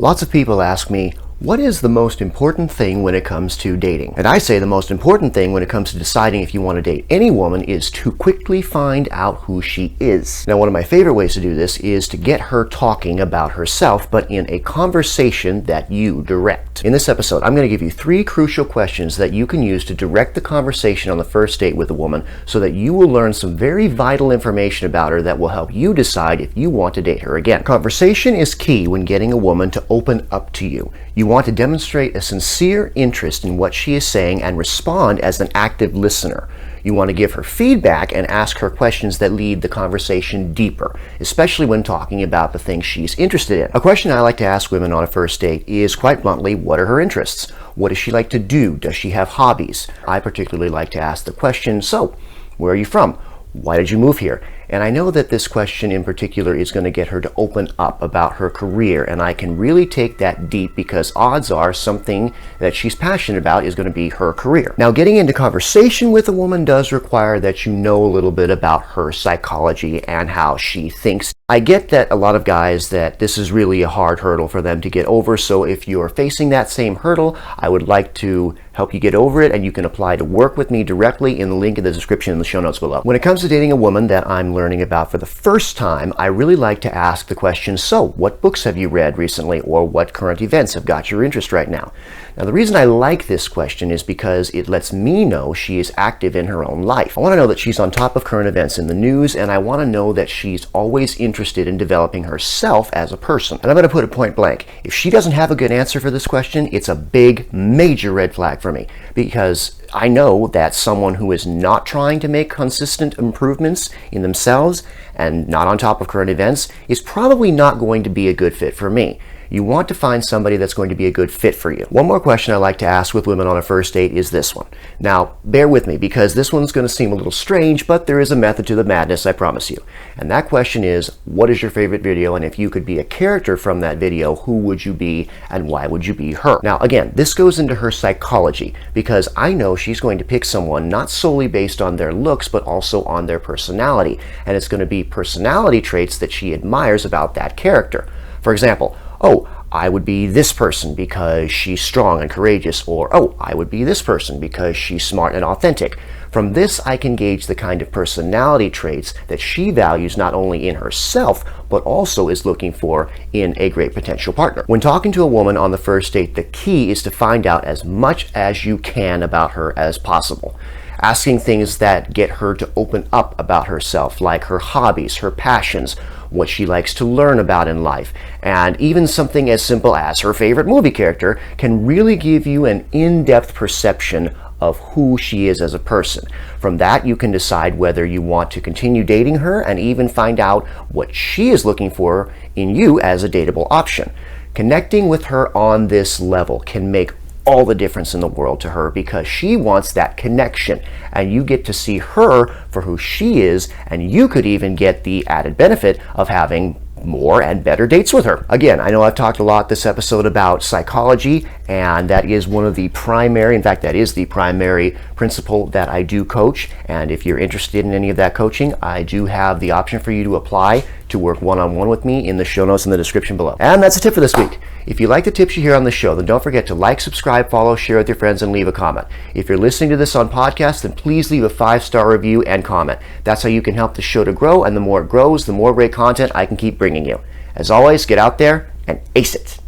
Lots of people ask me, what is the most important thing when it comes to dating? And I say the most important thing when it comes to deciding if you want to date any woman is to quickly find out who she is. Now, one of my favorite ways to do this is to get her talking about herself, but in a conversation that you direct. In this episode, I'm going to give you 3 crucial questions that you can use to direct the conversation on the first date with a woman so that you will learn some very vital information about her that will help you decide if you want to date her again. Conversation is key when getting a woman to open up to you. You want to demonstrate a sincere interest in what she is saying and respond as an active listener. You want to give her feedback and ask her questions that lead the conversation deeper, especially when talking about the things she's interested in. A question I like to ask women on a first date is, quite bluntly, what are her interests? What does she like to do? Does she have hobbies? I particularly like to ask the question, so, where are you from? Why did you move here? And I know that this question in particular is going to get her to open up about her career, and I can really take that deep because odds are something that she's passionate about is going to be her career. Now, getting into conversation with a woman does require that you know a little bit about her psychology and how she thinks. I get that a lot of guys that this is really a hard hurdle for them to get over, so if you're facing that same hurdle, I would like to help you get over it, and you can apply to work with me directly in the link in the description in the show notes below. When it comes to dating a woman that I'm learning about for the first time, I really like to ask the question, so what books have you read recently, or what current events have got your interest right now? Now, the reason I like this question is because it lets me know she is active in her own life. I want to know that she's on top of current events in the news, and I want to know that she's always interested in developing herself as a person. And I'm going to put it point blank. If she doesn't have a good answer for this question, it's a big, major red flag for me, because I know that someone who is not trying to make consistent improvements in themselves and not on top of current events is probably not going to be a good fit for me. You want to find somebody that's going to be a good fit for you. One more question I like to ask with women on a first date is this one. Now, bear with me because this one's going to seem a little strange, but there is a method to the madness, I promise you. And that question is, what is your favorite video? And if you could be a character from that video, who would you be and why would you be her? Now, again, this goes into her psychology because I know she's going to pick someone not solely based on their looks, but also on their personality. And it's going to be personality traits that she admires about that character. For example, oh, I would be this person because she's strong and courageous, or oh, I would be this person because she's smart and authentic. From this, I can gauge the kind of personality traits that she values not only in herself, but also is looking for in a great potential partner. When talking to a woman on the first date, the key is to find out as much as you can about her as possible. Asking things that get her to open up about herself, like her hobbies, her passions, what she likes to learn about in life, and even something as simple as her favorite movie character can really give you an in-depth perception of who she is as a person. From that, you can decide whether you want to continue dating her and even find out what she is looking for in you as a dateable option. Connecting with her on this level can make all the difference in the world to her because she wants that connection, and you get to see her for who she is, and you could even get the added benefit of having more and better dates with her. Again, I know I've talked a lot this episode about psychology, and that is one of the primary, in fact, that is the primary principle that I do coach. And if you're interested in any of that coaching, I do have the option for you to apply to work one-on-one with me in the show notes in the description below. And that's a tip for this week. If you like the tips you hear on the show, then don't forget to like, subscribe, follow, share with your friends, and leave a comment. If you're listening to this on podcast, then please leave a 5-star review and comment. That's how you can help the show to grow, and the more it grows, the more great content I can keep bringing you. As always, get out there and ace it.